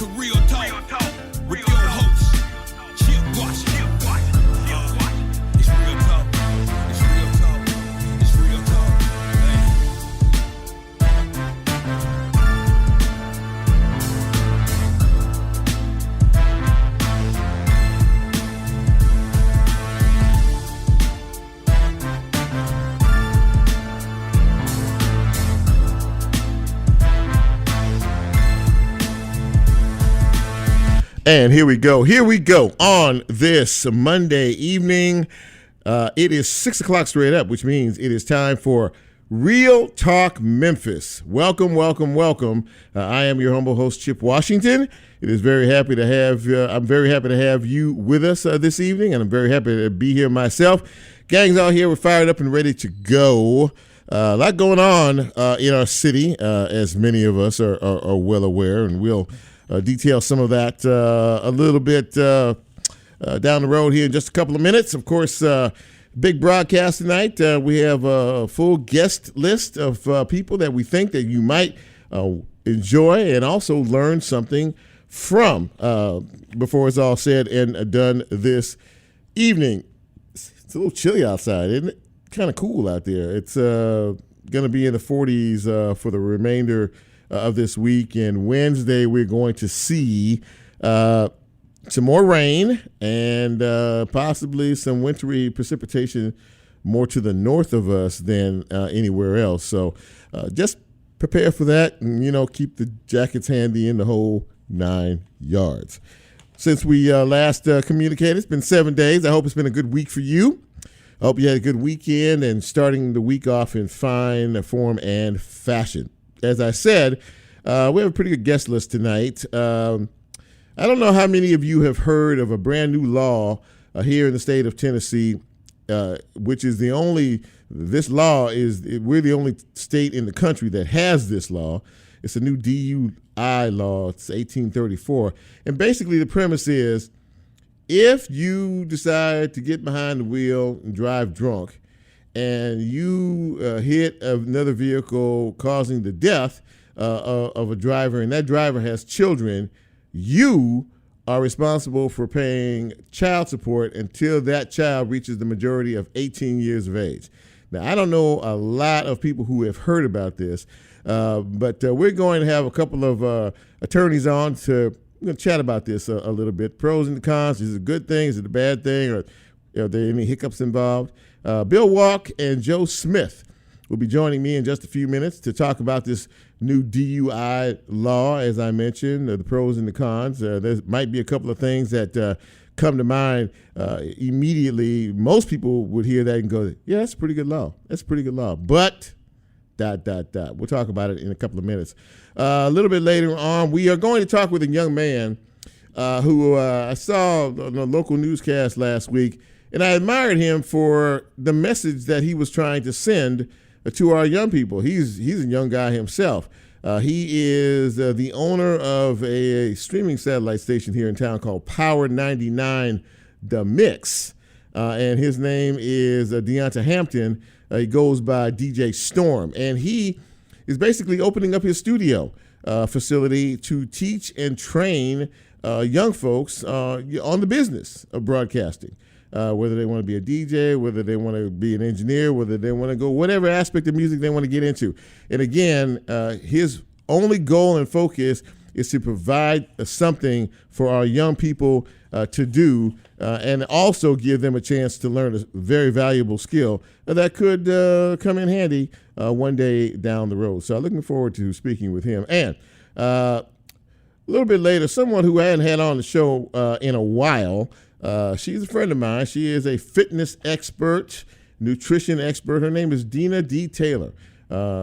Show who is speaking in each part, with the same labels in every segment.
Speaker 1: to Real Talk with your host, Chip Washington. It's Real Talk. It's Real Talk. It's Real Talk.
Speaker 2: And here we go on this Monday evening. It is 6 o'clock straight up, which means it is time for Real Talk Memphis. Welcome. I am your humble host, Chip Washington. It is I'm very happy to have you with us this evening, and I'm very happy to be here myself. Gang's all here. We're fired up and ready to go. A lot going on in our city, as many of us are well aware, and we'll detail some of that a little bit down the road here in just a couple of minutes. Of course, big broadcast tonight. We have a full guest list of people that we think that you might enjoy and also learn something from before it's all said and done this evening. It's a little chilly outside, isn't it? Kind of cool out there. It's going to be in the 40s for the remainder of this week, and Wednesday we're going to see some more rain and possibly some wintry precipitation more to the north of us than anywhere else. So just prepare for that, and keep the jackets handy in the whole 9 yards. Since we last communicated, it's been 7 days. I hope it's been a good week for you. I hope you had a good weekend and starting the week off in fine form and fashion. As I said, we have a pretty good guest list tonight. I don't know how many of you have heard of a brand new law here in the state of Tennessee, which is we're the only state in the country that has this law. It's a new DUI law. It's 1834. And basically the premise is if you decide to get behind the wheel and drive drunk and you hit another vehicle causing the death of a driver, and that driver has children, you are responsible for paying child support until that child reaches the majority of 18 years of age. Now, I don't know a lot of people who have heard about this, but we're going to have a couple of attorneys on to chat about this a little bit. Pros and the cons. Is it a good thing? Is it a bad thing? Or are there any hiccups involved? Bill Walk and Joe Smith will be joining me in just a few minutes to talk about this new DUI law, as I mentioned, the pros and the cons. There might be a couple of things that come to mind immediately. Most people would hear that and go, yeah, that's a pretty good law. That's a pretty good law. But, ... We'll talk about it in a couple of minutes. A little bit later on, we are going to talk with a young man who I saw on a local newscast last week, and I admired him for the message that he was trying to send to our young people. He's a young guy himself. He is the owner of a streaming satellite station here in town called Power 99 The Mix, and his name is Deonta Hampton. He goes by DJ Storm, and he is basically opening up his studio facility to teach and train young folks on the business of broadcasting. Whether they want to be a DJ, whether they want to be an engineer, whether they want to go whatever aspect of music they want to get into. And again, his only goal and focus is to provide something for our young people to do and also give them a chance to learn a very valuable skill that could come in handy one day down the road. So I'm looking forward to speaking with him. And a little bit later, someone who I hadn't had on the show in a while. She's a friend of mine. She is a fitness expert, nutrition expert. Her name is Deana D. Taylor.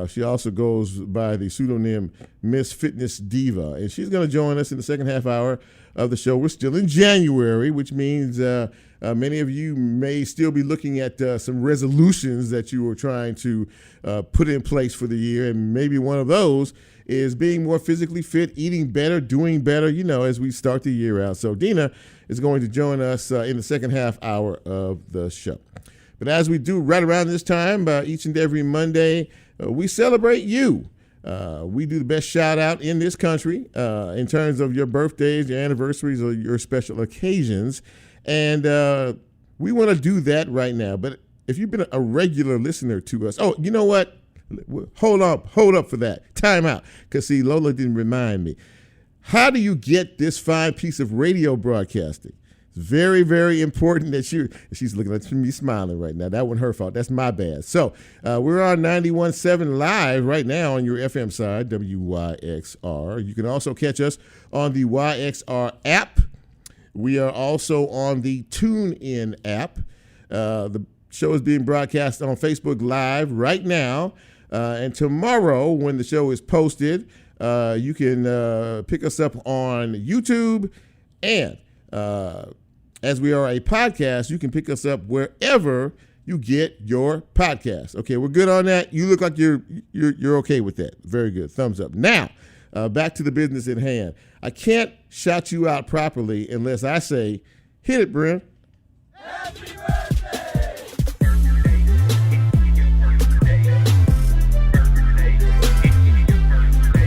Speaker 2: She also goes by the pseudonym Miss Fitness Diva, and she's going to join us in the second half hour of the show. We're still in January, which means many of you may still be looking at some resolutions that you were trying to put in place for the year, and maybe one of those is being more physically fit, eating better, doing better, as we start the year out. So Deana is going to join us in the second half hour of the show. But as we do right around this time, each and every Monday, we celebrate you. We do the best shout out in this country in terms of your birthdays, your anniversaries, or your special occasions. And we want to do that right now. But if you've been a regular listener to us, oh, you know what? Hold up for that. Time out. Because, see, Lola didn't remind me. How do you get this fine piece of radio broadcasting? It's very, very important that she's looking at me smiling right now. That wasn't her fault. That's my bad. So we're on 91.7 live right now on your FM side, WYXR. You can also catch us on the YXR app. We are also on the TuneIn app. The show is being broadcast on Facebook Live right now. And tomorrow, when the show is posted, you can pick us up on YouTube. And as we are a podcast, you can pick us up wherever you get your podcast. Okay, we're good on that. You look like you're okay with that. Very good. Thumbs up. Now, back to the business at hand. I can't shout you out properly unless I say, hit it, Brent.
Speaker 1: Happy birthday!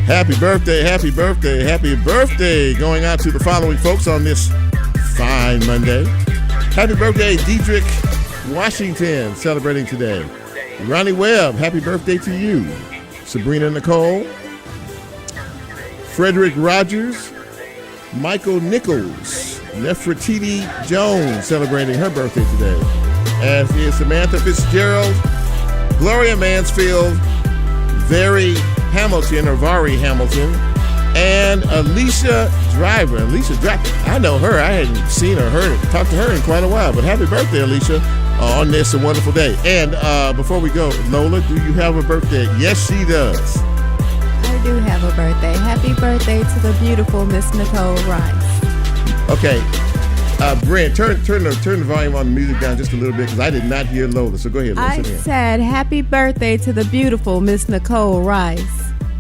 Speaker 2: Happy birthday, happy birthday, happy birthday going out to the following folks on this fine Monday. Happy birthday, Diedrich Washington, celebrating today. Ronnie Webb, happy birthday to you. Sabrina Nicole. Frederick Rogers. Michael Nichols. Nefertiti Jones, celebrating her birthday today. As is Samantha Fitzgerald. Gloria Mansfield. Vari Hamilton, and Alicia Driver. I know her. I hadn't seen or talked to her in quite a while, but happy birthday, Alicia, on this wonderful day. And before we go, Lola, do you have a birthday? Yes, she does.
Speaker 3: I do have a birthday. Happy birthday to the beautiful Miss Nicole Rice.
Speaker 2: Okay. Brent, turn the volume on the music down just a little bit because I did not hear Lola. So go ahead, Lola.
Speaker 3: I said happy birthday to the beautiful Miss Nicole Rice.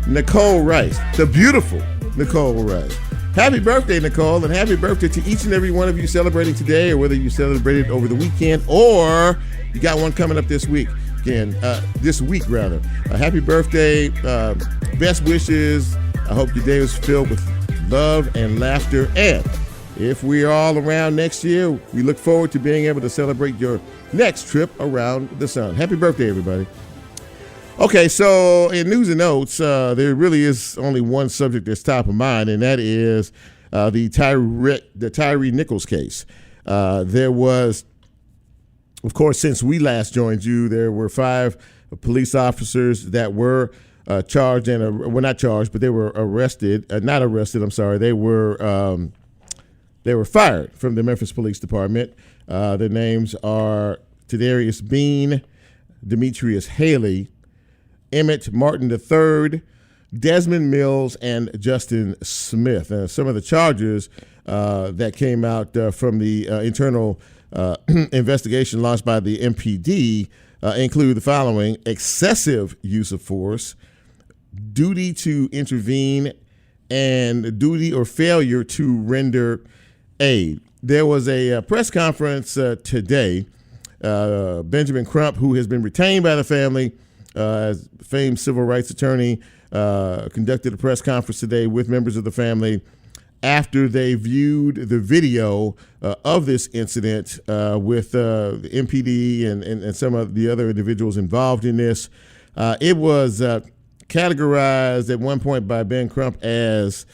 Speaker 2: Nicole Rice, the beautiful Nicole Rice. Happy birthday, Nicole, and happy birthday to each and every one of you celebrating today, or whether you celebrated over the weekend or you got one coming up this week. This week rather. Happy birthday, best wishes. I hope your day was filled with love and laughter, and if we are all around next year, we look forward to being able to celebrate your next trip around the sun. Happy birthday, everybody. Okay, so in news and notes, there really is only one subject that's top of mind, and that is the Tyree Nichols case. There was, of course, since we last joined you, there were 5 police officers that were charged and not charged, but they were arrested. Not arrested. I'm sorry. They were fired from the Memphis Police Department. Their names are Tadarius Bean, Demetrius Haley, Emmett Martin III, Desmond Mills, and Justin Smith. Some of the charges that came out from the internal investigation launched by the MPD include the following: excessive use of force, duty to intervene, and duty or failure to render aid. There was a press conference today. Benjamin Crump, who has been retained by the family as famed civil rights attorney, conducted a press conference today with members of the family after they viewed the video of this incident with the MPD and some of the other individuals involved in this. It was categorized at one point by Ben Crump as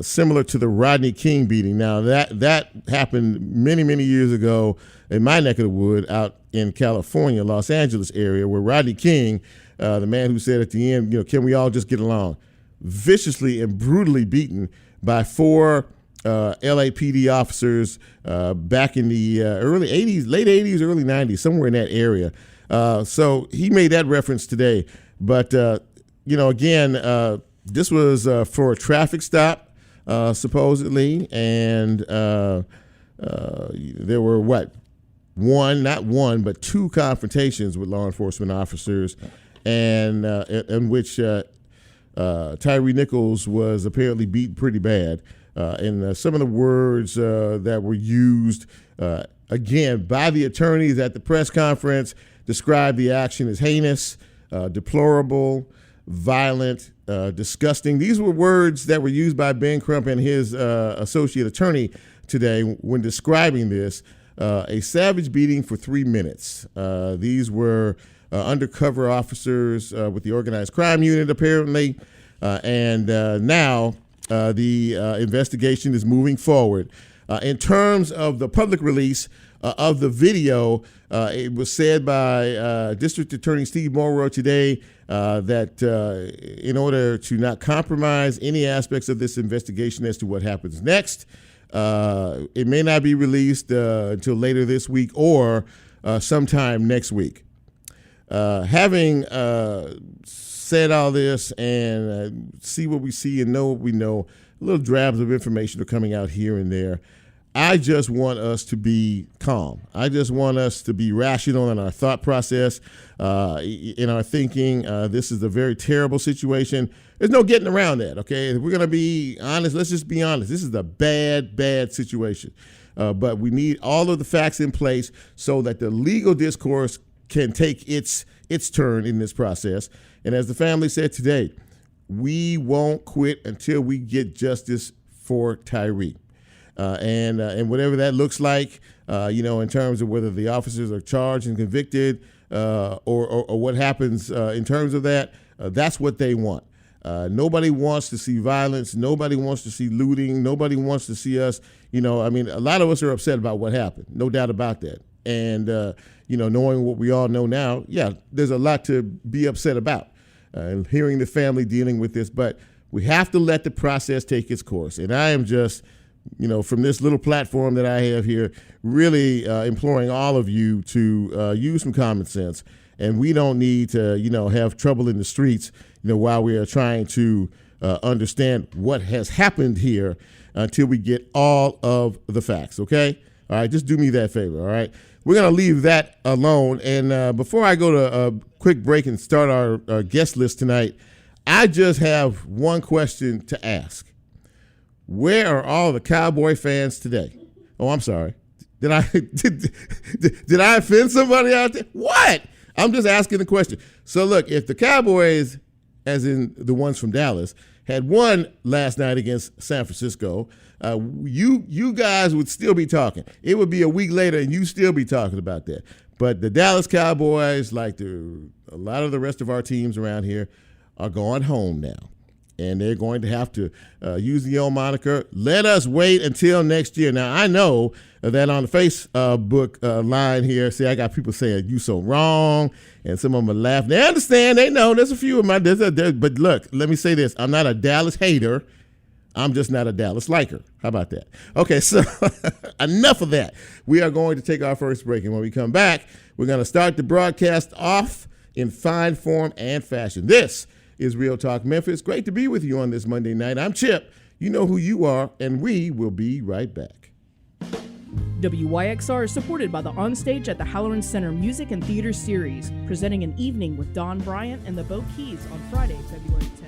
Speaker 2: similar to the Rodney King beating. Now, that happened many, many years ago in my neck of the wood out in California, Los Angeles area, where Rodney King, the man who said at the end, can we all just get along, viciously and brutally beaten by 4 LAPD officers back in the early 80s, late 80s, early 90s, somewhere in that area. So he made that reference today. But, again, this was for a traffic stop, supposedly, and there were, not one, but 2 confrontations with law enforcement officers, and in which Tyree Nichols was apparently beaten pretty bad. And some of the words that were used, again, by the attorneys at the press conference described the action as heinous, deplorable, violent, disgusting. These were words that were used by Ben Crump and his associate attorney today when describing this. A savage beating for 3 minutes. These were undercover officers with the organized crime unit, apparently. And now the investigation is moving forward. In terms of the public release of the video, it was said by District Attorney Steve Morrow today that in order to not compromise any aspects of this investigation as to what happens next, it may not be released until later this week or sometime next week. Having said all this and see what we see and know what we know, little drabs of information are coming out here and there. I just want us to be calm. I just want us to be rational in our thought process, in our thinking. This is a very terrible situation. There's no getting around that, okay? If we're going to be honest, let's just be honest. This is a bad, bad situation. But we need all of the facts in place so that the legal discourse can take its turn in this process. And as the family said today, we won't quit until we get justice for Tyree. And whatever that looks like, in terms of whether the officers are charged and convicted or what happens in terms of that, that's what they want. Nobody wants to see violence. Nobody wants to see looting. Nobody wants to see us, a lot of us are upset about what happened. No doubt about that. And, knowing what we all know now, yeah, there's a lot to be upset about. Hearing the family dealing with this, but we have to let the process take its course. And I am just, from this little platform that I have here, really imploring all of you to use some common sense. And we don't need to, have trouble in the streets, while we are trying to understand what has happened here until we get all of the facts, okay? All right, just do me that favor, all right? We're going to leave that alone. And before I go to a quick break and start our guest list tonight, I just have one question to ask. Where are all the Cowboy fans today? Oh, I'm sorry. Did I did I offend somebody out there? What? I'm just asking the question. So look, if the Cowboys, as in the ones from Dallas, had won last night against San Francisco, you guys would still be talking. It would be a week later and you still be talking about that. But the Dallas Cowboys, like a lot of the rest of our teams around here, are going home now. And they're going to have to use the old moniker, let us wait until next year. Now, I know that on the Facebook line here, see, I got people saying, you so wrong, and some of them are laughing. They understand, they know, there's a few of my, but look, let me say this. I'm not a Dallas hater. I'm just not a Dallas liker. How about that? Okay, so enough of that. We are going to take our first break, and when we come back, we're going to start the broadcast off in fine form and fashion. This is Real Talk Memphis. Great to be with you on this Monday night. I'm Chip. You know who you are, and we will be right back.
Speaker 4: WYXR is supported by the Onstage at the Halloran Center Music and Theater Series, presenting an evening with Don Bryant and the Bo Keys on Friday, February 10th.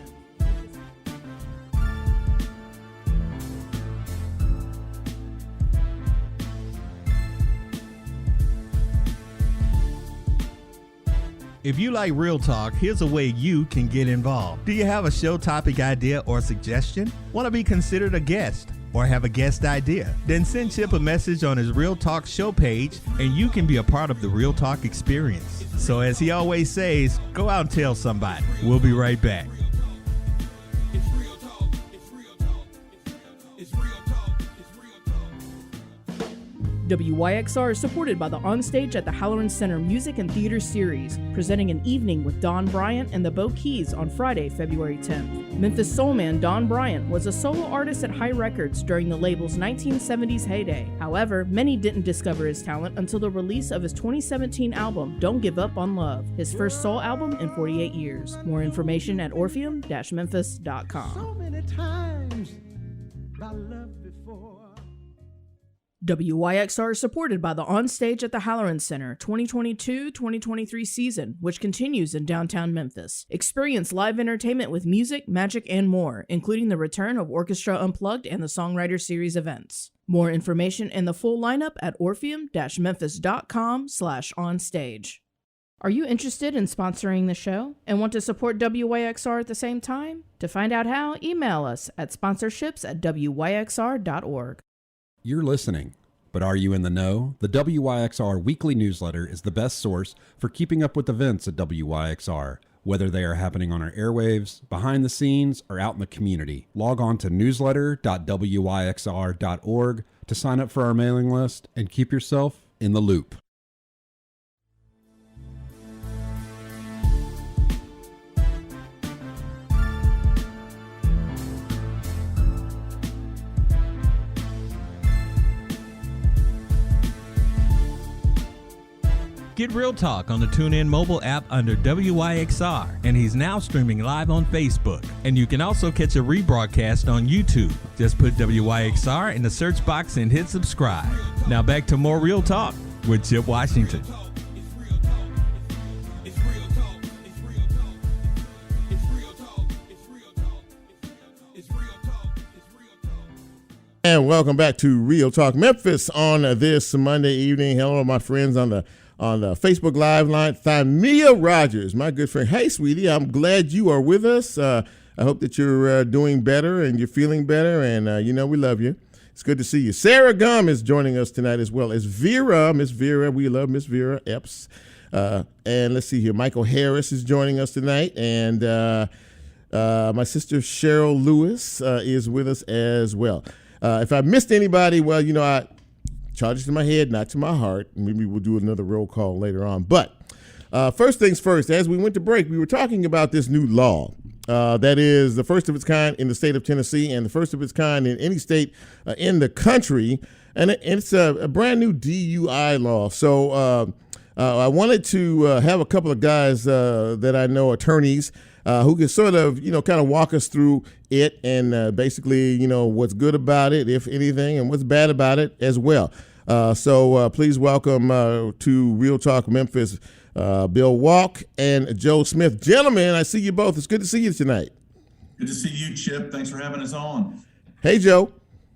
Speaker 5: If you like Real Talk, here's a way you can get involved. Do you have a show topic idea or suggestion? Want to be considered a guest or have a guest idea? Then send Chip a message on his Real Talk show page and you can be a part of the Real Talk experience. So as he always says, go out and tell somebody. We'll be right back.
Speaker 4: WYXR is supported by the Onstage at the Halloran Center Music and Theater Series, presenting an evening with Don Bryant and the Bo Keys on Friday, February 10th. Memphis soul man Don Bryant was a solo artist at High Records during the label's 1970s heyday. However, many didn't discover his talent until the release of his 2017 album, Don't Give Up on Love, his first soul album in 48 years. More information at orpheum-memphis.com.
Speaker 6: So many times my love before.
Speaker 4: WYXR is supported by the Onstage at the Halloran Center 2022-2023 season, which continues in downtown Memphis. Experience live entertainment with music, magic, and more, including the return of Orchestra Unplugged and the Songwriter Series events. More information and the full lineup at orpheum-memphis.com/onstage. Are you interested in sponsoring the show and want to support WYXR at the same time? To find out how, email us at sponsorships@wyxr.org.
Speaker 7: You're listening, but are you in the know? The WYXR weekly newsletter is the best source for keeping up with events at WYXR, whether they are happening on our airwaves, behind the scenes, or out in the community. Log on to newsletter.wyxr.org to sign up for our mailing list and keep yourself in the loop.
Speaker 5: Get Real Talk on the TuneIn mobile app under WYXR, and he's now streaming live on Facebook. And you can also catch a rebroadcast on YouTube. Just put WYXR in the search box and hit subscribe. Now back to more Real Talk with Chip Washington.
Speaker 2: And welcome back to Real Talk Memphis on this Monday evening. Hello, my friends on the Facebook Live line. Thamia Rogers, my good friend. Hey, sweetie, I'm glad you are with us. I hope that you're doing better and you're feeling better, and we love you. It's good to see you. Sarah Gum is joining us tonight, as well as Vera, Miss Vera. We love Miss Vera Epps. And let's see here. Michael Harris is joining us tonight, and my sister Cheryl Lewis is with us as well. If I missed anybody, well, I charge it to my head, not to my heart. Maybe we'll do another roll call later on. But first things first, as we went to break, we were talking about this new law that is the first of its kind in the state of Tennessee and the first of its kind in any state in the country. And it's a brand new DUI law. So I wanted to have a couple of guys that I know, attorneys, who can sort of, kind of walk us through it and basically, what's good about it, if anything, and what's bad about it as well. So please welcome to Real Talk Memphis, Bill Walk and Joe Smith. Gentlemen, I see you both. It's good to see you tonight.
Speaker 8: Good to see you, Chip. Thanks for having us on.
Speaker 2: Hey, Joe.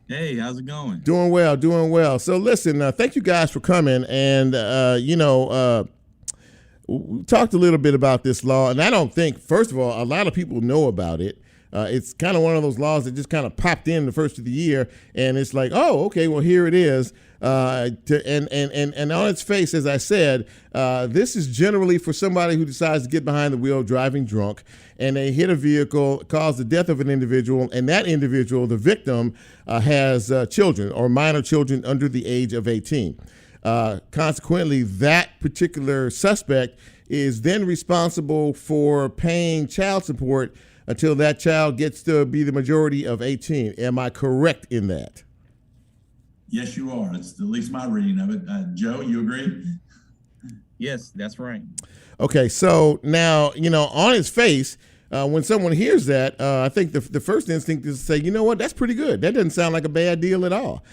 Speaker 8: Hey, how's it going?
Speaker 2: Doing well, doing well. So listen, thank you guys for coming. And, we talked a little bit about this law, and I don't think, first of all, a lot of people know about it. It's kind of one of those laws that just kind of popped in the first of the year, and it's like, oh, okay, well, here it is. And on its face, as I said, this is generally for somebody who decides to get behind the wheel driving drunk, and they hit a vehicle, cause the death of an individual, and that individual, the victim, has children or minor children under the age of 18. Consequently, that particular suspect is then responsible for paying child support until that child gets to be the majority of 18. Am I correct in that?
Speaker 8: Yes, you are. It's at least my reading of it. Joe, you agree?
Speaker 9: Yes, that's right.
Speaker 2: Okay, so now, on its face, when someone hears that, I think the first instinct is to say, you know what, that's pretty good. That doesn't sound like a bad deal at all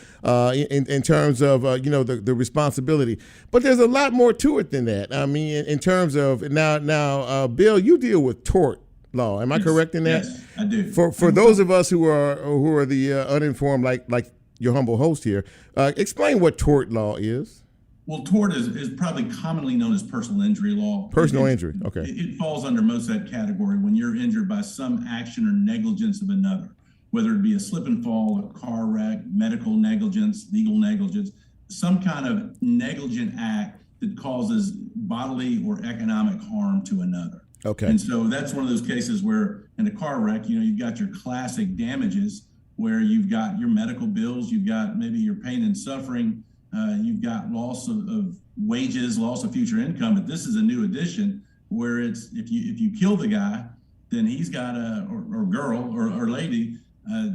Speaker 2: in terms of, the responsibility. But there's a lot more to it than that. I mean, in terms of, now, Bill, you deal with tort law. Am I correct in that?
Speaker 8: Yes, I do.
Speaker 2: For those of us who are the uninformed, like your humble host here, explain what tort law is.
Speaker 8: Well, tort is probably commonly known as personal injury law.
Speaker 2: Personal injury, okay.
Speaker 8: It falls under most of that category when you're injured by some action or negligence of another, whether it be a slip and fall, a car wreck, medical negligence, legal negligence, some kind of negligent act that causes bodily or economic harm to another.
Speaker 2: Okay.
Speaker 8: And so that's one of those cases where in a car wreck, you've got your classic damages where you've got your medical bills, you've got maybe your pain and suffering, you've got loss of wages, loss of future income. But this is a new addition where it's if you kill the guy, then he's got or girl or lady,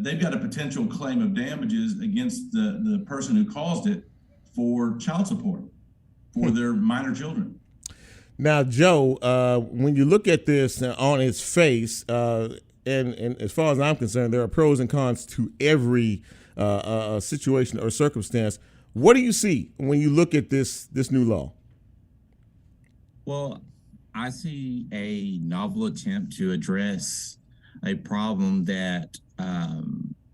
Speaker 8: they've got a potential claim of damages against the person who caused it for child support for their minor children.
Speaker 2: Now, Joe, when you look at this on its face, and as far as I'm concerned, there are pros and cons to every situation or circumstance. What do you see when you look at this new law?
Speaker 9: Well, I see a novel attempt to address a problem that a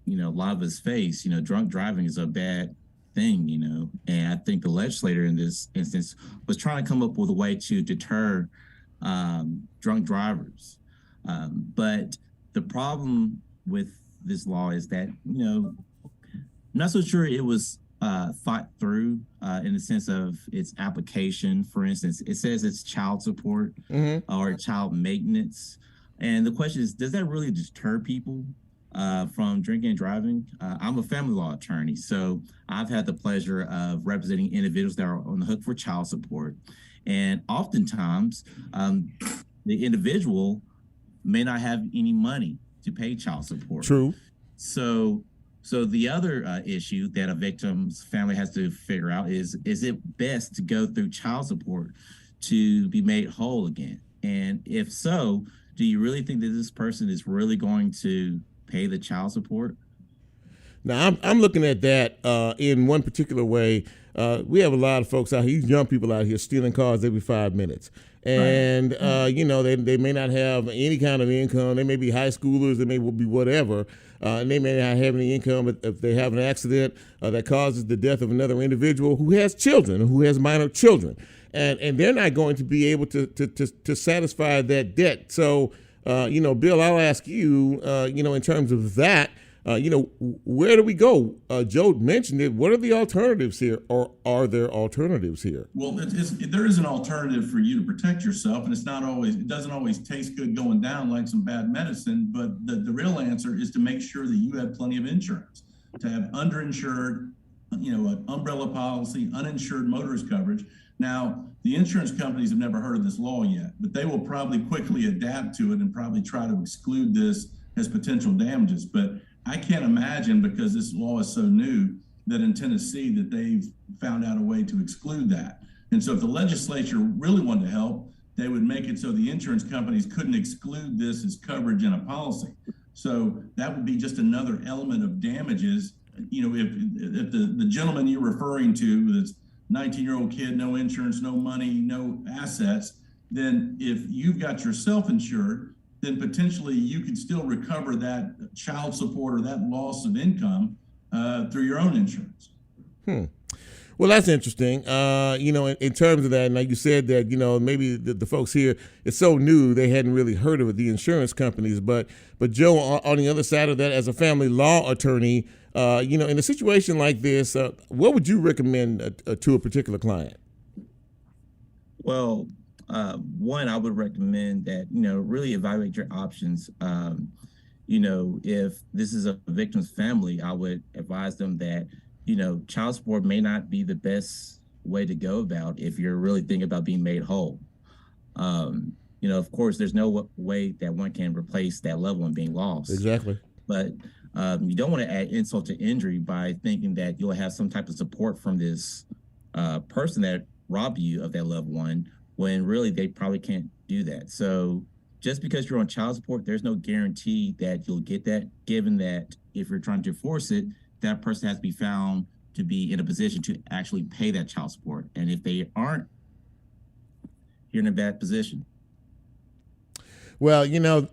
Speaker 9: lot of us face. Drunk driving is a bad thing, and I think the legislator in this instance was trying to come up with a way to deter drunk drivers. But the problem with this law is that, I'm not so sure it was thought through in the sense of its application. For instance, it says it's child support or child maintenance. And the question is, does that really deter people from drinking and driving? I'm a family law attorney, so I've had the pleasure of representing individuals that are on the hook for child support. And oftentimes, the individual may not have any money to pay child support.
Speaker 2: True.
Speaker 9: So the other issue that a victim's family has to figure out is it best to go through child support to be made whole again? And if so, do you really think that this person is really going to pay the child support?
Speaker 2: Now, I'm looking at that in one particular way. We have a lot of folks out here, young people out here, stealing cars every 5 minutes. And, they may not have any kind of income. They may be high schoolers. They may be whatever. And they may not have any income. But if they have an accident that causes the death of another individual who has children, who has minor children, and they're not going to be able to satisfy that debt. So, Bill, I'll ask you, in terms of that, where do we go? Joe mentioned it. What are the alternatives here, or are there alternatives here?
Speaker 8: Well, there is an alternative for you to protect yourself, and it doesn't always taste good going down like some bad medicine, but the real answer is to make sure that you have plenty of insurance, to have underinsured, an umbrella policy, uninsured motorist coverage. Now, the insurance companies have never heard of this law yet, but they will probably quickly adapt to it and probably try to exclude this as potential damages. But I can't imagine, because this law is so new, that in Tennessee that they've found out a way to exclude that. And so if the legislature really wanted to help, they would make it so the insurance companies couldn't exclude this as coverage in a policy. So that would be just another element of damages. If the gentleman you're referring to, that's 19-year-old kid, no insurance, no money, no assets, then if you've got yourself insured, then potentially you could still recover that child support or that loss of income through your own insurance.
Speaker 2: Well, that's interesting. In terms of that, and like you said that, maybe the folks here, it's so new, they hadn't really heard of it, the insurance companies. But Joe, on the other side of that, as a family law attorney, in a situation like this, what would you recommend to a particular client?
Speaker 9: Well, one, I would recommend that, really evaluate your options. If this is a victim's family, I would advise them that, child support may not be the best way to go about if you're really thinking about being made whole. Of course, there's no way that one can replace that loved one being lost.
Speaker 2: Exactly.
Speaker 9: But you don't want to add insult to injury by thinking that you'll have some type of support from this person that robbed you of that loved one, when really they probably can't do that. So just because you're on child support, there's no guarantee that you'll get that, given that if you're trying to enforce it, that person has to be found to be in a position to actually pay that child support. And if they aren't, you're in a bad position.
Speaker 2: Well,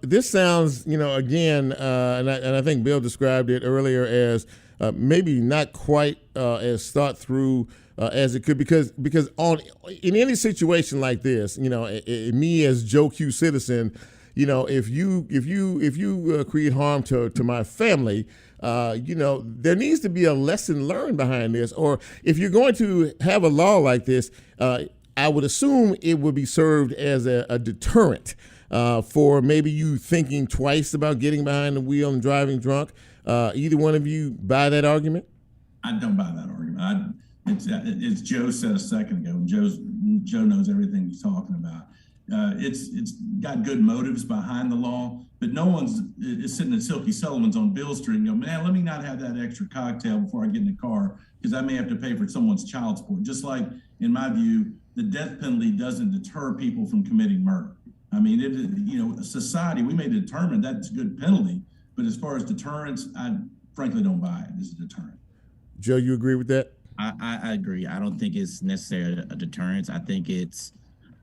Speaker 2: this sounds, again, and I think Bill described it earlier as maybe not quite as thought through as it could, because in any situation like this, me as Joe Q citizen, if you create harm to my family, there needs to be a lesson learned behind this. Or if you're going to have a law like this, I would assume it would be served as a deterrent for maybe you thinking twice about getting behind the wheel and driving drunk. Either one of you buy that argument?
Speaker 8: I don't buy that argument. It's Joe said a second ago, and Joe knows everything he's talking about. It's got good motives behind the law, but no one's is sitting at Silky Sullivan's on Bill Street and go, man, let me not have that extra cocktail before I get in the car, because I may have to pay for someone's child support. Just like, in my view, the death penalty doesn't deter people from committing murder. I mean, society, we may determine that's a good penalty, but as far as deterrence, I frankly don't buy it as a deterrent.
Speaker 2: Joe, you agree with that?
Speaker 9: I agree. I don't think it's necessarily a deterrence. I think it's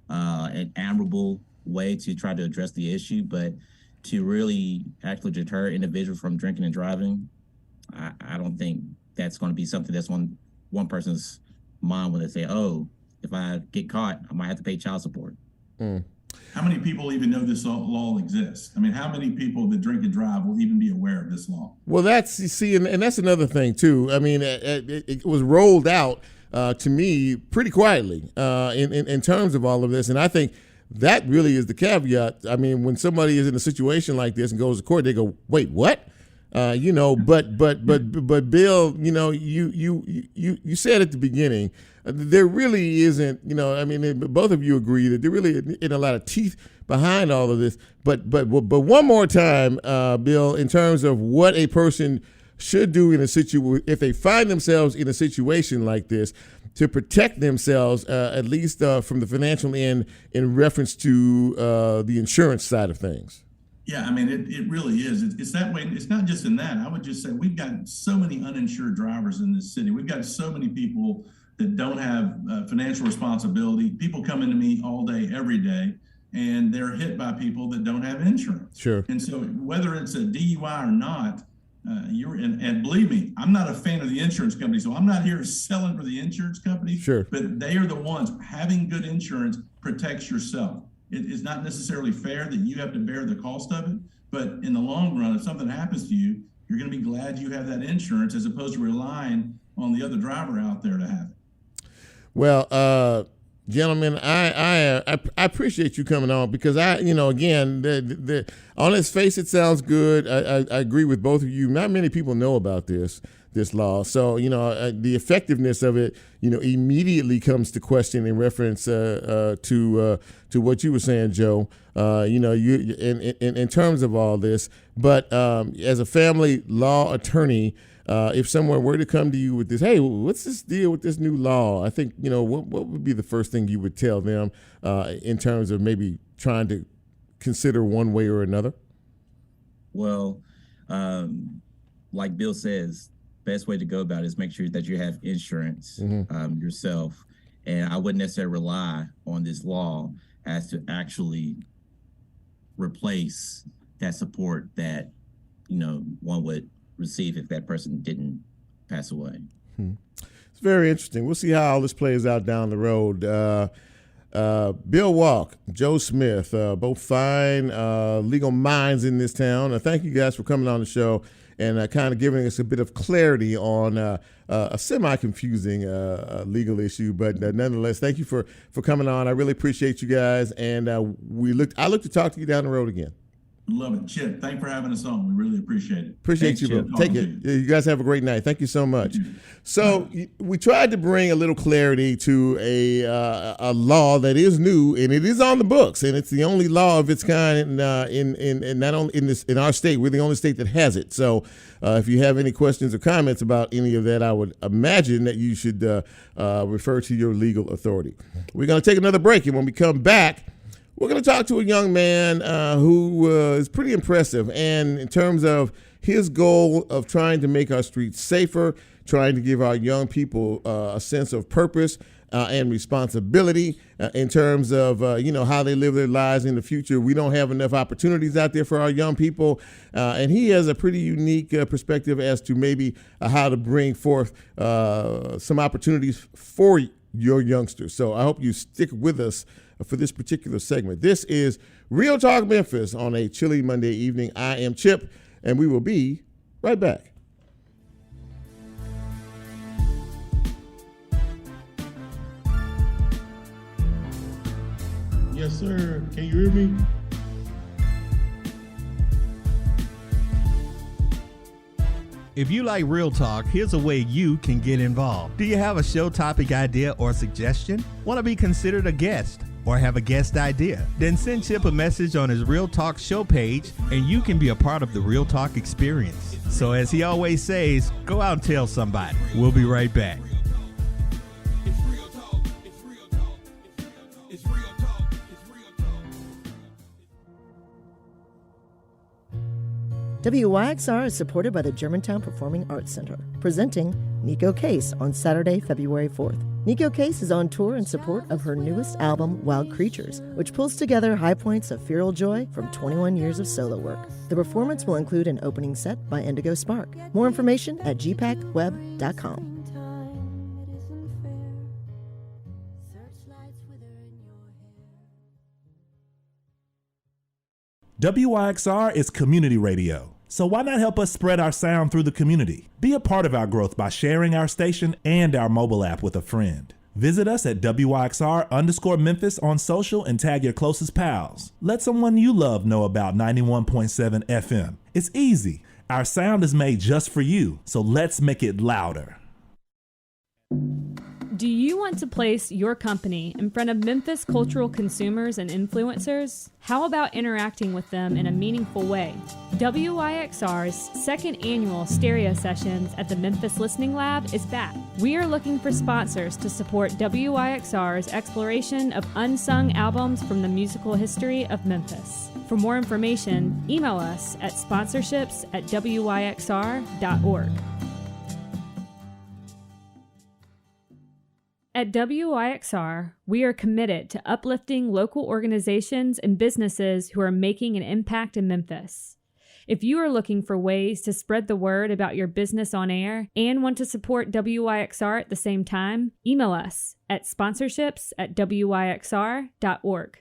Speaker 9: an admirable way to try to address the issue, but to really actually deter individuals from drinking and driving, I don't think that's going to be something that's going one person's mind when they say, "Oh, if I get caught, I might have to pay child support."
Speaker 8: How many people even know this law exists? I mean, how many people that drink and drive will even be aware of this law?
Speaker 2: Well, that's, you see, and that's another thing too. I mean, it was rolled out to me pretty quietly in terms of all of this, and I think that really is the caveat. I mean, when somebody is in a situation like this and goes to court, they go, "Wait, what?" But Bill, you said at the beginning, there really isn't, I mean, both of you agree that there really isn't a lot of teeth behind all of this. But one more time, Bill, in terms of what a person should do in a situation, if they find themselves in a situation like this, to protect themselves, at least from the financial end, in reference to the insurance side of things.
Speaker 8: Yeah, I mean, it really is. It's that way. It's not just in that. I would just say we've got so many uninsured drivers in this city. We've got so many people that don't have financial responsibility. People come into me all day, every day, and they're hit by people that don't have insurance.
Speaker 2: Sure.
Speaker 8: And so whether it's a DUI or not, and believe me, I'm not a fan of the insurance company, so I'm not here selling for the insurance company.
Speaker 2: Sure.
Speaker 8: But they are the ones. Having good insurance protects yourself. It is not necessarily fair that you have to bear the cost of it, but in the long run, if something happens to you, you're going to be glad you have that insurance as opposed to relying on the other driver out there to have it.
Speaker 2: Well, gentlemen, I appreciate you coming on because again, on its face, it sounds good. I agree with both of you. Not many people know about this law. So, the effectiveness of it, immediately comes to question in reference to what you were saying, Joe, you in terms of all this. But as a family law attorney, if someone were to come to you with this, hey, what's this deal with this new law? I think, what would be the first thing you would tell them in terms of maybe trying to consider one way or another?
Speaker 9: Well, like Bill says, best way to go about it is make sure that you have insurance yourself. And I wouldn't necessarily rely on this law as to actually replace that support that, one would receive if that person didn't pass away.
Speaker 2: It's very interesting. We'll see how all this plays out down the road. Bill Walk, Joe Smith, both fine legal minds in this town. Thank you guys for coming on the show and kind of giving us a bit of clarity on a semi-confusing legal issue. But nonetheless, thank you for coming on. I really appreciate you guys. And I look to talk to you down the road again.
Speaker 8: Love it. Chip, thanks for having us on. We really appreciate it.
Speaker 2: Appreciate you, bro. Take it. You guys have a great night. Thank you so much. So we tried to bring a little clarity to a law that is new, and it is on the books, and it's the only law of its kind in not only in our state. We're the only state that has it. So if you have any questions or comments about any of that, I would imagine that you should refer to your legal authority. We're going to take another break, and when we come back, we're going to talk to a young man who is pretty impressive, and in terms of his goal of trying to make our streets safer, trying to give our young people a sense of purpose and responsibility in terms of how they live their lives in the future. We don't have enough opportunities out there for our young people, and he has a pretty unique perspective as to maybe how to bring forth some opportunities for your youngsters. So I hope you stick with us for this particular segment. This is Real Talk Memphis on a chilly Monday evening. I am Chip, and we will be right back.
Speaker 10: Yes, sir. Can you hear me?
Speaker 5: If you like Real Talk, here's a way you can get involved. Do you have a show topic idea or suggestion? Want to be considered a guest or have a guest idea? Then send Chip a message on his Real Talk show page and you can be a part of the Real Talk experience. So as he always says, go out and tell somebody. We'll be right back.
Speaker 11: WYXR is supported by the Germantown Performing Arts Center, presenting Nico Case on Saturday, February 4th. Nico Case is on tour in support of her newest album, Wild Creatures, which pulls together high points of feral joy from 21 years of solo work. The performance will include an opening set by Indigo Spark. More information at gpacweb.com.
Speaker 12: WYXR is community radio. So why not help us spread our sound through the community? Be a part of our growth by sharing our station and our mobile app with a friend. Visit us at WYXR_Memphis on social and tag your closest pals. Let someone you love know about 91.7 FM. It's easy. Our sound is made just for you, so let's make it louder.
Speaker 13: Do you want to place your company in front of Memphis cultural consumers and influencers? How about interacting with them in a meaningful way? WYXR's second annual stereo sessions at the Memphis Listening Lab is back. We are looking for sponsors to support WYXR's exploration of unsung albums from the musical history of Memphis. For more information, email us at sponsorships@wyxr.org. At WYXR, we are committed to uplifting local organizations and businesses who are making an impact in Memphis. If you are looking for ways to spread the word about your business on air and want to support WYXR at the same time, email us at sponsorships@wyxr.org.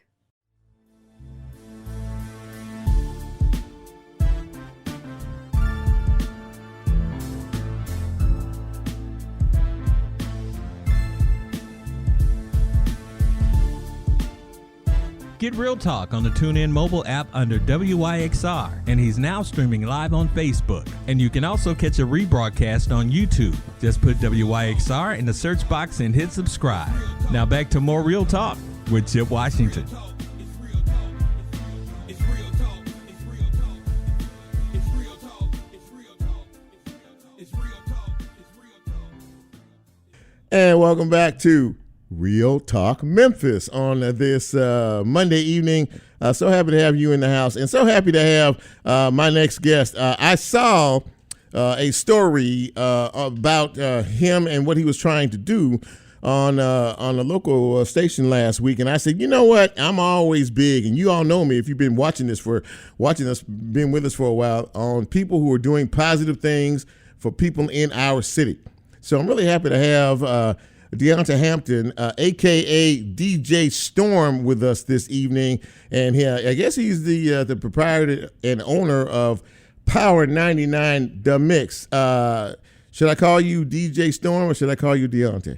Speaker 5: Get Real Talk on the TuneIn mobile app under WYXR, and he's now streaming live on Facebook. And you can also catch a rebroadcast on YouTube. Just put WYXR in the search box and hit subscribe. Now back to more Real Talk with Chip Washington.
Speaker 2: And welcome back to Real Talk Memphis on this Monday evening. So happy to have you in the house, and so happy to have my next guest. I saw a story about him and what he was trying to do on a local station last week, and I said, you know what? I'm always big, and you all know me if you've been watching us, been with us for a while, on people who are doing positive things for people in our city. So I'm really happy to have Deonta Hampton, a.k.a. DJ Storm, with us this evening. And I guess he's the proprietor and owner of Power 99 The Mix. Should I call you DJ Storm or should I call you Deonta?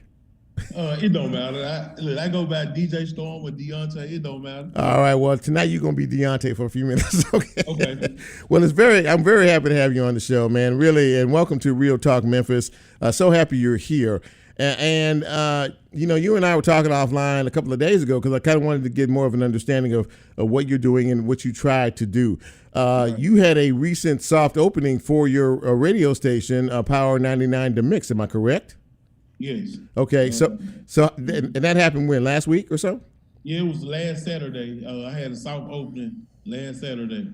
Speaker 10: It don't matter. I go by DJ Storm with Deonta. It don't matter.
Speaker 2: All right. Well, tonight you're going to be Deonta for a few minutes.
Speaker 10: Okay.
Speaker 2: Well, I'm very happy to have you on the show, man. Really. And welcome to Real Talk Memphis. So happy you're here. And you and I were talking offline a couple of days ago because I kind of wanted to get more of an understanding of what you're doing and what you tried to do. You had a recent soft opening for your radio station, Power 99 The Mix. Am I correct?
Speaker 10: Yes.
Speaker 2: Okay. And that happened when? Last week or so?
Speaker 10: Yeah, it was last Saturday. I had a soft opening last Saturday.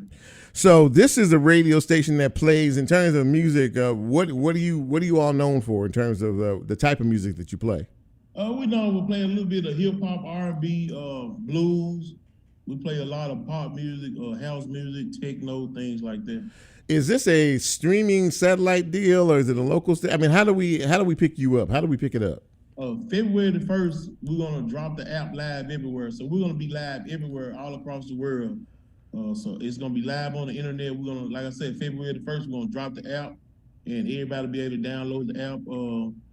Speaker 2: So this is a radio station that plays, in terms of music, what are you all known for in terms of the type of music that you play?
Speaker 10: We play a little bit of hip hop, R&B, blues. We play a lot of pop music, house music, techno, things like that.
Speaker 2: Is this a streaming satellite deal or is it a local I mean, how do we pick you up? How do we pick it up?
Speaker 10: February the 1st, we're gonna drop the app live everywhere. So we're gonna be live everywhere, all across the world. So it's gonna be live on the internet. We're gonna, like I said, February the 1st, we're gonna drop the app, and everybody will be able to download the app.